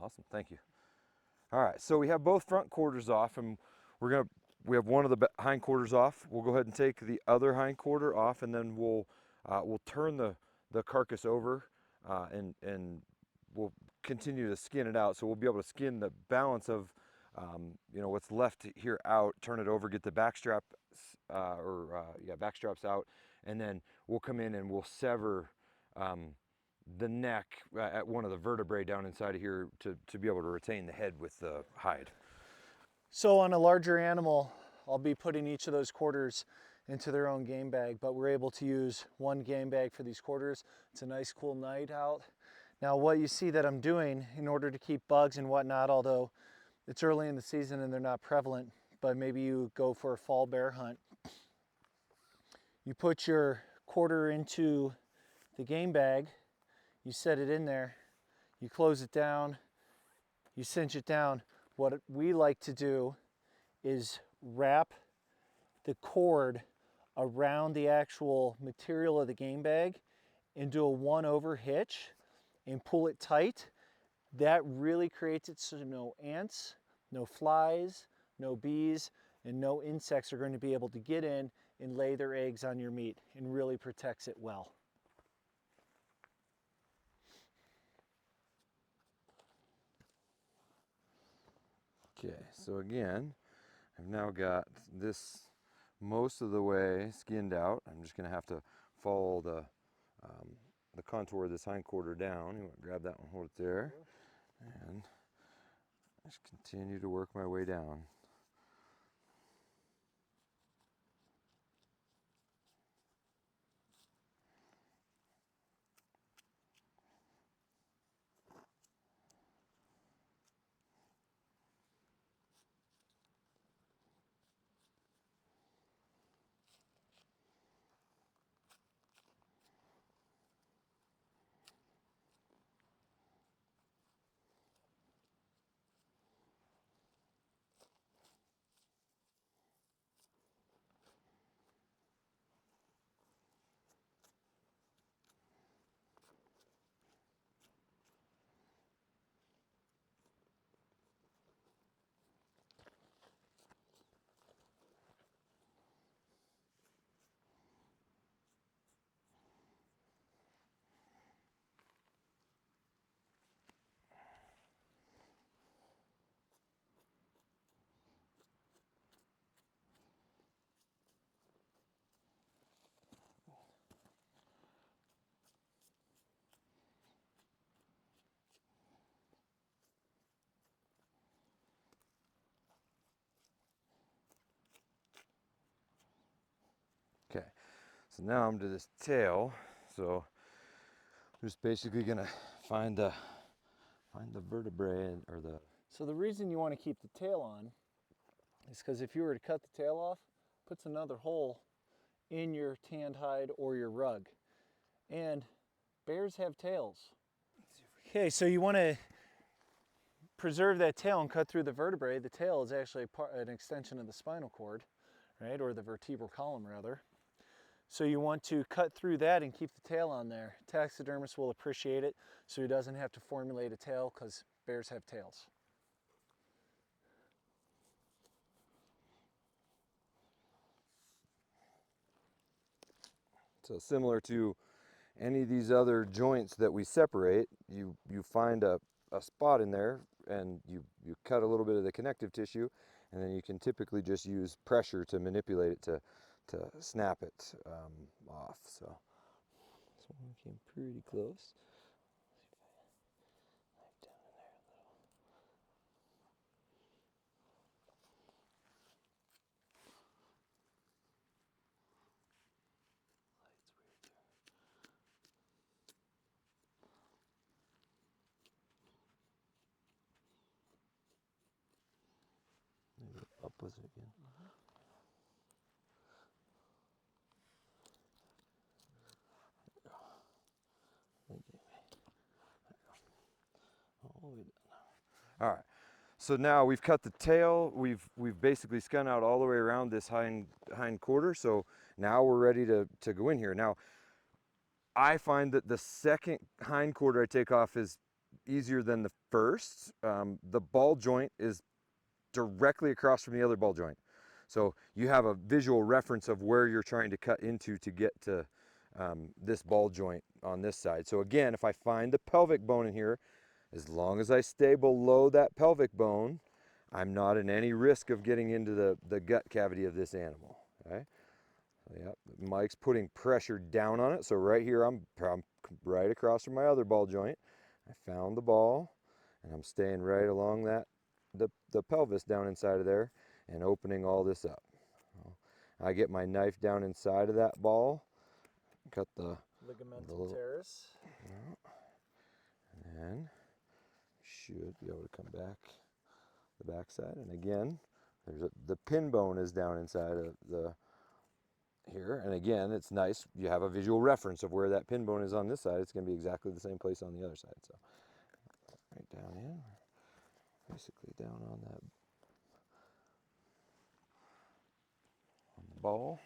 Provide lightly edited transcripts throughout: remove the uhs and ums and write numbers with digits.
Awesome, thank you. All right, so we have both front quarters off, and we have one of the hind quarters off. We'll go ahead and take the other hind quarter off, and then we'll turn the carcass over, and we'll continue to skin it out. So we'll be able to skin the balance of what's left here out, turn it over, get the backstrap backstraps out, and then we'll come in and we'll sever the neck at one of the vertebrae down inside of here to be able to retain the head with the hide. So on a larger animal, I'll be putting each of those quarters into their own game bag, but we're able to use one game bag for these quarters. It's a nice cool night out. Now what you see that I'm doing in order to keep bugs and whatnot, although it's early in the season and they're not prevalent, but maybe you go for a fall bear hunt, you put your quarter into the game bag, you set it in there, you close it down, you cinch it down. What we like to do is wrap the cord around the actual material of the game bag and do a 1-over hitch and pull it tight. That really creates it so no ants, no flies, no bees, and no insects are going to be able to get in and lay their eggs on your meat, and really protects it well. Okay, so again, I've now got this most of the way skinned out. I'm just going to have to follow the contour of this hind quarter down. You want to grab that one, hold it there, and just continue to work my way down. Okay, so now I'm to this tail. So I'm just basically gonna find the vertebrae or the. So the reason you want to keep the tail on is because if you were to cut the tail off, it puts another hole in your tanned hide or your rug. And bears have tails. Okay, so you want to preserve that tail and cut through the vertebrae. The tail is actually an extension of the spinal cord, right, or the vertebral column rather. So you want to cut through that and keep the tail on there. Taxidermist will appreciate it, so he doesn't have to formulate a tail, because bears have tails. So similar to any of these other joints that we separate, you find a spot in there, and you cut a little bit of the connective tissue, and then you can typically just use pressure to manipulate it to snap it off. So this one came pretty close. Maybe up with it again. All right, so now we've cut the tail, we've basically skun out all the way around this hind quarter, so now we're ready to go in here. Now, I find that the second hind quarter I take off is easier than the first. The ball joint is directly across from the other ball joint. So you have a visual reference of where you're trying to cut into to get to this ball joint on this side. So again, if I find the pelvic bone in here, as long as I stay below that pelvic bone, I'm not in any risk of getting into the gut cavity of this animal. Okay. Yep, Mike's putting pressure down on it. So right here, I'm right across from my other ball joint. I found the ball, and I'm staying right along that the pelvis down inside of there and opening all this up. I get my knife down inside of that ball, cut the Ligamentum teres. And then should be able to come back the backside. And again, the pin bone is down inside of the here, and again, it's nice. You have a visual reference of where that pin bone is on this side. It's going to be exactly the same place on the other side. So right down in, basically down on that on the ball.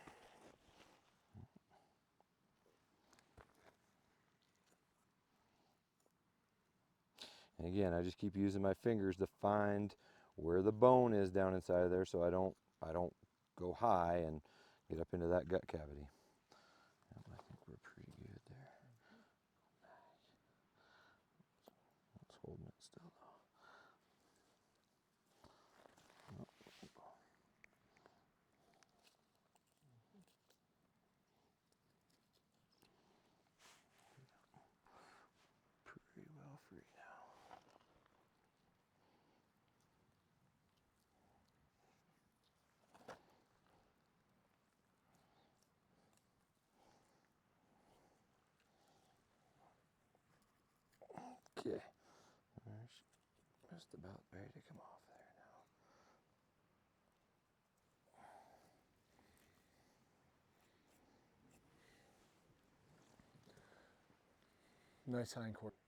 And again, I just keep using my fingers to find where the bone is down inside of there, so I don't go high and get up into that gut cavity. I think we're pretty good there. It's holding it still though. Pretty well free now. Okay, just about ready to come off there now. Nice hindquarter.